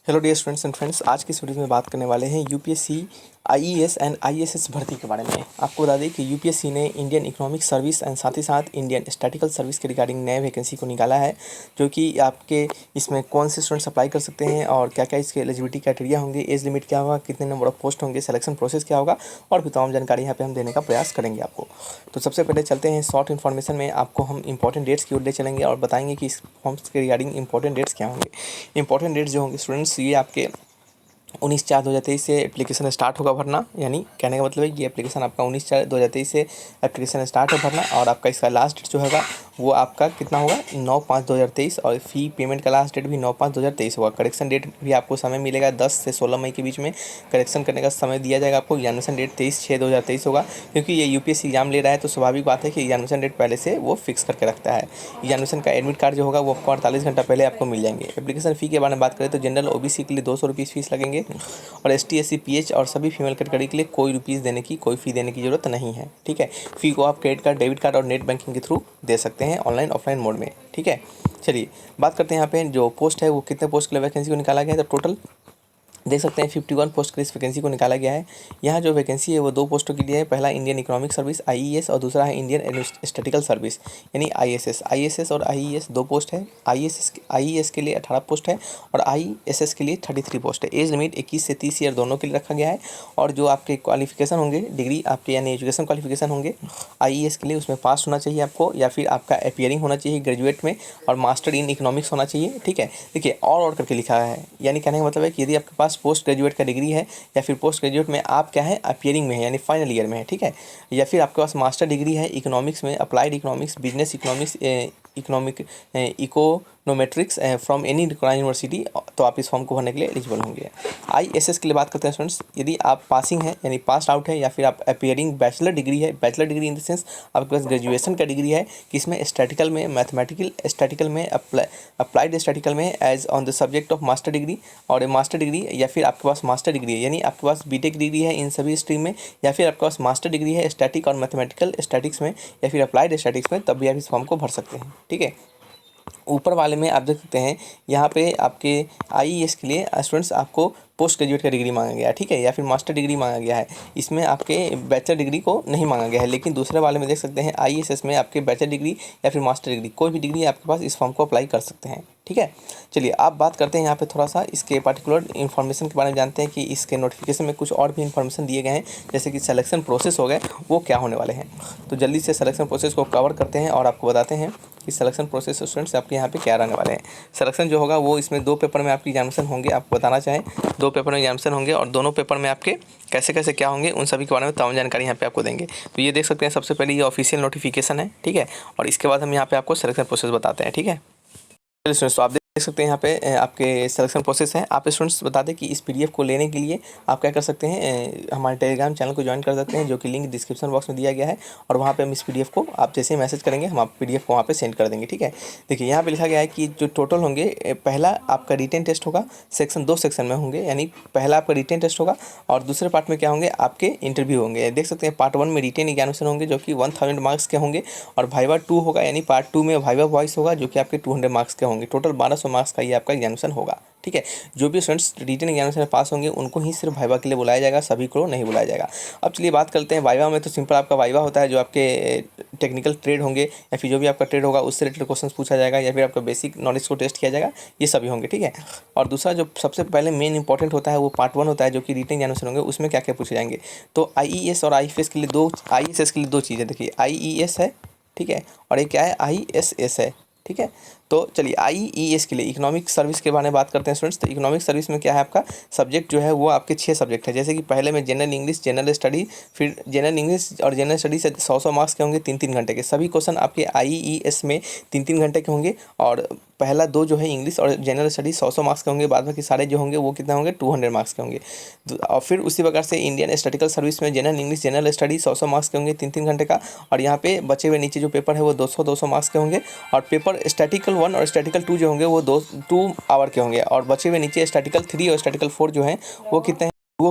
Hello dear students and friends, आज की इस वीडियो में बात करने वाले हैं यूपीएससी आईईएस एंड आईएएस भर्ती के बारे में। आपको बता दें कि यूपीएससी ने इंडियन इकोनॉमिक सर्विस एंड साथ ही साथ इंडियन स्टैटिकल सर्विस के रिगार्डिंग नए वैकेंसी को निकाला है, जो कि आपके इसमें कौन से स्टूडेंट्स अप्लाई कर सकते हैं और क्या क्या इसके एलिजिबिलिटी क्राइटेरिया होंगे, एज लिमिट क्या होगा, कितने नंबर ऑफ पोस्ट होंगे, सिलेक्शन प्रोसेस क्या होगा और भी तमाम जानकारी यहाँ पे हम देने का प्रयास करेंगे आपको। तो सबसे पहले चलते हैं शॉर्ट इन्फॉर्मेशन में। आपको हम इंपॉर्टेंट डेट्स की ओर ले चलेंगे और बताएंगे कि इस फॉर्म्स के रिगार्डिंग इंपॉर्टेंट डेट्स क्या होंगे। इंपॉर्टेंट डेट्स जो होंगे स्टूडेंट्स, ये आपके 19/4/2023 से एप्लीकेशन स्टार्ट होगा भरना। यानी कहने का मतलब है कि एप्लीकेशन आपका 19/4/2023 से एप्लीकेशन स्टार्ट है भरना और आपका इसका लास्ट डेट जो होगा वो आपका कितना होगा 9/5/2023 और फ़ी पेमेंट का लास्ट डेट भी 9/5/2023 होगा। करेक्शन डेट भी आपको समय मिलेगा 10 से 16 मई के बीच में करेक्शन करने का समय दिया जाएगा आपको। एग्जामिनेशन डेट 23/6/2023 होगा, क्योंकि ये यूपीएससी एग्जाम ले रहा है तो स्वाभाविक बात है कि एग्जामिनेशन डेट पहले से वो फिक्स करके रखता है। एग्जामिनेशन का एडमिट कार्ड जो होगा वो आपको 48 घंटा पहले आपको मिल जाएंगे। एप्लीकेशन फ़ी के बारे में बात करें तो जनरल ओबीसी के लिए 200 रुपीज़ फीस लगेंगे और एसटी एससी पीएच और सभी फीमेल कैटेगरी के लिए कोई फ़ी देने की ज़रूरत नहीं है। ठीक है, फ़ी को आप क्रेडिट कार्ड, डेबिट कार्ड और नेट बैंकिंग के थ्रू दे सकते हैं, ऑनलाइन ऑफलाइन मोड में। ठीक है, चलिए बात करते हैं यहाँ पे जो पोस्ट है वो कितने पोस्ट के लिए वैकेंसी को निकाला गया है। तो टोटल देख सकते हैं 51 पोस्ट के इस वैकेंसी को निकाला गया है। यहाँ जो वैकेंसी है वो 2 पोस्टों के लिए है। पहला इंडियन इकोनॉमिक सर्विस आईईएस और दूसरा है इंडियन स्टैटिकल सर्विस यानी आईएसएस। आईएसएस और आईईएस 2 पोस्ट है। आईईएस के लिए 18 पोस्ट है और आईएसएस के लिए 33 पोस्ट है। एज लिमिट 21 से 30 ईयर दोनों के लिए रखा गया है। और जो आपके क्वालिफिकेशन होंगे, डिग्री आपके यानी एजुकेशन क्वालिफिकेशन होंगे आईईएस के लिए, उसमें पास होना चाहिए आपको या फिर आपका अपीयरिंग होना चाहिए ग्रेजुएट में और मास्टर इन इकोनॉमिक्स होना चाहिए। ठीक है, देखिए और करके लिखा है, यानी कहने का मतलब है कि यदि आपके पास पोस्ट ग्रेजुएट का डिग्री है या फिर पोस्ट ग्रेजुएट में आप क्या है अपीयरिंग में है यानी फाइनल ईयर में है। ठीक है, या फिर आपके पास मास्टर डिग्री है इकोनॉमिक्स में, applied economics, business economics, econometrics from any university, तो आप इस फॉर्म को भरने के लिए एलिजिबल होंगे। आईएसएस के लिए बात करते हैं स्टूडेंट्स, यदि आप पासिंग है यानी पास आउट है या फिर आप अपीयरिंग बैचलर डिग्री है, bachelor degree in the sense आपके पास ग्रेजुएशन का डिग्री है कि इसमें स्टैटिकल में, मैथमेटिकल स्टैटिकल में, अप्लाइड स्टैटिकल में as on the subject of master degree और मास्टर डिग्री, या फिर आपके पास मास्टर डिग्री है यानी आपके पास बीटेक डिग्री है इन सभी स्ट्रीम में, या फिर आपके पास मास्टर डिग्री है स्टैटिक और मैथमेटिकल स्टैटिक्स में या फिर अप्लाइड स्टैटिक्स में, तब भी आप इस फॉर्म को भर सकते हैं। ठीक है, ऊपर वाले में आप देख सकते हैं यहाँ पे आपके आईईएस के लिए स्टूडेंट्स आपको पोस्ट ग्रेजुएट का डिग्री मांगा गया है। ठीक है, या फिर मास्टर डिग्री मांगा गया है। इसमें आपके बैचलर डिग्री को नहीं मांगा गया है, लेकिन दूसरे वाले में देख सकते हैं आईएएस में आपके बैचलर डिग्री या फिर मास्टर डिग्री कोई भी डिग्री आपके पास इस फॉर्म को अप्लाई कर सकते हैं। ठीक है, चलिए आप बात करते हैं यहाँ पे थोड़ा सा इसके पार्टिकुलर इन्फॉर्मेशन के बारे में जानते हैं कि इसके नोटिफिकेशन में कुछ और भी इन्फॉर्मेशन दिए गए हैं, जैसे कि सिलेक्शन प्रोसेस हो गए वो क्या होने वाले हैं। तो जल्दी से सिलेक्शन प्रोसेस को कवर करते हैं और आपको बताते हैं कि सिलेक्शन प्रोसेस स्टूडेंट्स आपके यहाँ पे क्या रहने वाले हैं। सिलेक्शन जो होगा वो इसमें 2 पेपर में आपकी एग्जामिनेशन होंगे। आपको बताना चाहें 2 पेपर में एग्जामिनेशन होंगे और दोनों पेपर में आपके कैसे कैसे क्या होंगे उन सभी के बारे में तमाम जानकारी यहाँ पे आपको देंगे। तो ये देख सकते हैं सबसे पहले ये ऑफिशियल नोटिफिकेशन है। ठीक है, और इसके बाद हम यहाँ पे आपको सिलेक्शन प्रोसेस बताते हैं। ठीक है, चलिए स्टूडेंट्स, तो आप देख सकते हैं यहाँ पे आपके सिलेक्शन प्रोसेस है। आप स्टूडेंट्स बता दें कि इस पीडीएफ को लेने के लिए आप क्या कर सकते हैं, हमारे टेलीग्राम चैनल को ज्वाइन कर सकते हैं, जो कि लिंक डिस्क्रिप्शन बॉक्स में दिया गया है। और वहाँ पे हम इस पीडीएफ को आप जैसे ही मैसेज करेंगे हम आप पीडीएफ को वहाँ पे सेंड कर देंगे। ठीक है, देखिए यहाँ पे लिखा गया है कि जो टोटल होंगे, पहला आपका रिटेन टेस्ट होगा, सेक्शन 2 सेक्शन में होंगे, यानी पहला आपका रिटेन टेस्ट होगा और दूसरे पार्ट में क्या होंगे आपके इंटरव्यू होंगे। देख सकते हैं पार्ट 1 में रिटेन एग्जामिनेशन होंगे जो कि 1000 मार्क्स के होंगे और वाइवा 2 होगा, यानी पार्ट 2 में वाइवा वॉइस होगा जो कि आपके 200 मार्क्स के होंगे। टोटल 1200 मार्क्स का ये आपका एग्जामिनेशन होगा। ठीक है, जो भी स्टूडेंट्स रिटन एग्जामिनेशन में पास होंगे उनको ही सिर्फ वाइवा के लिए बुलाया जाएगा, सभी को नहीं बुलाया जाएगा। अब चलिए बात करते हैं वाइवा में। तो सिंपल आपका वाइवा होता है जो आपके टेक्निकल ट्रेड होंगे या फिर जो भी आपका ट्रेड होगा उससे रिलेटेड क्वेश्चन पूछा जाएगा या फिर आपका बेसिक नॉलेज को टेस्ट किया जाएगा, ये सभी होंगे। ठीक है, और दूसरा जो सबसे पहले मेन इंपॉर्टेंट होता है वो पार्ट 1 होता है जो कि रिटन एग्जामिनेशन होंगे, उसमें क्या क्या पूछे जाएंगे। तो आईईएस और आईएफएस के लिए आईएएस के लिए 2 चीज़ें, देखिए आईईएस है, ठीक है, और एक क्या है आईएसएस है। ठीक है, तो चलिए आईईएस के लिए इकोनॉमिक सर्विस के बारे में बात करते हैं स्टूडेंट्स। तो इकोनॉमिक सर्विस में क्या है आपका सब्जेक्ट जो है वो आपके 6 सब्जेक्ट है, जैसे कि पहले में जनरल इंग्लिश, जनरल स्टडी, फिर जनरल इंग्लिश और जनरल स्टडी से 100 मार्क्स के होंगे, 3-3 घंटे के। सभी क्वेश्चन आपके आईईएस में 3-3 घंटे के होंगे और पहला 2 जो है इंग्लिश और जनरल स्टडी 100 मार्क्स के होंगे, बाद बाकी सारे जो होंगे वो कितना होंगे 200 मार्क्स के होंगे। और फिर उसी प्रकार से इंडियन स्टैटिकल सर्विस में general English, general study 100 marks के होंगे, 3-3 घंटे का। और यहाँ पे बचे हुए नीचे जो पेपर है वो 200 मार्क्स के होंगे और पेपर स्टैटिकल 1 और स्टैटिकल 2 जो होंगे वो 2 आवर के होंगे और बचे हुए नीचे स्टैटिकल 3 और स्टैटिकल 4 जो हैं वो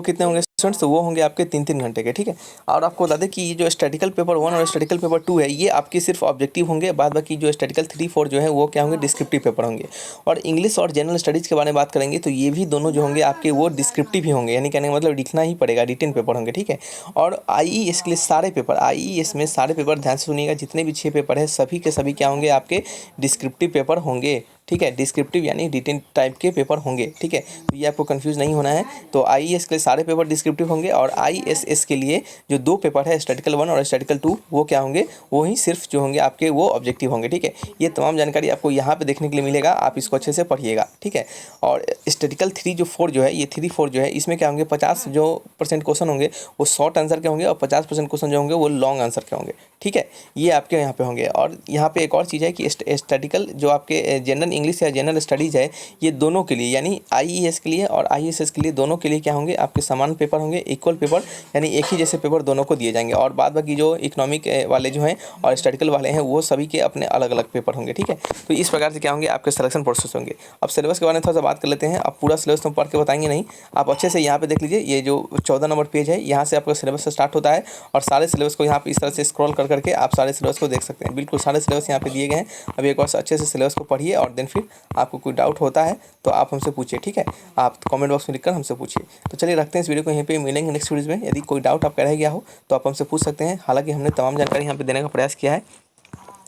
कितने होंगे स्टूडेंट्स तो वो होंगे आपके 3-3 घंटे के, ठीक है। और आपको बता दें कि ये जो स्टैटिकल पेपर 1 और स्टैटिकल पेपर 2 है, ये आपके सिर्फ ऑब्जेक्टिव होंगे, बाद बाकी जो स्टैटिकल 3-4 जो है वो क्या होंगे, डिस्क्रिप्टिव पेपर होंगे। और इंग्लिश और जनरल स्टडीज़ के बारे में बात करेंगे तो ये भी दोनों जो होंगे आपके वो डिस्क्रिप्टिव ही होंगे, यानी कहने का मतलब लिखना ही पड़ेगा, रिटन पेपर होंगे, ठीक है। और आईईएस के लिए सारे पेपर, आईईएस में सारे पेपर ध्यान से सुनिएगा, जितने भी 6 पेपर है सभी के सभी क्या होंगे, आपके डिस्क्रिप्टिव पेपर होंगे, ठीक है। डिस्क्रिप्टिव यानी रिटन टाइप के पेपर होंगे, ठीक है। तो ये आपको कंफ्यूज नहीं होना है। तो आईईएस के लिए सारे पेपर डिस्क्रिप्टिव होंगे, और आईएसएस के लिए जो 2 पेपर है, स्टैटिकल 1 और स्टैटिकल 2, वो क्या होंगे, वो ही सिर्फ जो होंगे आपके वो ऑब्जेक्टिव होंगे, ठीक है। ये तमाम जानकारी आपको यहाँ पे देखने के लिए मिलेगा, आप इसको अच्छे से पढ़िएगा, ठीक है। और स्टैटिकल 3-4 जो है, ये 3-4 जो है, इसमें क्या होंगे, 50% क्वेश्चन होंगे वो शॉर्ट आंसर के होंगे, और 50% क्वेश्चन जो होंगे वो लॉन्ग आंसर के होंगे, ठीक है। ये आपके यहाँ पे होंगे। और यहाँ पे एक और चीज़ है कि स्टैटिकल जो आपके जनरल इंग्लिश या जनरल स्टडीज़ है, ये दोनों के लिए, यानी आईईएस के लिए और आईएसएस के लिए, दोनों के लिए क्या होंगे, आपके समान पेपर होंगे, इक्वल पेपर, यानी एक ही जैसे पेपर दोनों को दिए जाएंगे। और बाद बाकी जो इकोनॉमिक वाले जो हैं और स्टैटिकल वाले हैं, वो सभी के अपने अलग अलग पेपर होंगे, ठीक है। तो इस प्रकार से क्या होंगे, आपके सिलेक्शन प्रोसेस होंगे। अब सिलेबस के बारे में थोड़ा सा बात कर लेते हैं। अब पूरा सिलेबस तो पढ़ के बताएंगे नहीं, आप अच्छे से यहाँ पे देख लीजिए, ये जो 14 नंबर पेज है, यहाँ से आपका सिलेबस स्टार्ट होता है, और सारे सिलेबस को यहाँ पे इस तरह से स्क्रॉल कर करके आप सारे सिलेबस को देख सकते हैं। बिल्कुल सारे सिलेबस यहाँ पे दिए गए हैं। अब एक और अच्छे से सिलेबस को पढ़िए, और देन फिर आपको कोई डाउट होता है तो आप हमसे पूछिए, ठीक है। आप कमेंट बॉक्स में लिखकर हमसे पूछिए। तो चलिए रखते हैं इस वीडियो को यहीं पे, मिलेंगे नेक्स्ट वीडियो में। यदि कोई डाउट आपका रह गया हो तो आप हमसे पूछ सकते हैं। हालांकि हमने तमाम जानकारी यहाँ पे देने का प्रयास किया है,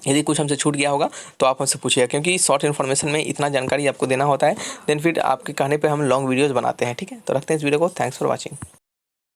यदि कुछ हमसे छूट गया होगा तो आप हमसे पूछिएगा, क्योंकि शॉर्ट इन्फॉर्मेशन में इतना जानकारी आपको देना होता है, देन फिर आपके कहने पे हम लॉन्ग वीडियोस बनाते हैं, ठीक है। तो रखते हैं इस वीडियो को। Thanks for watching.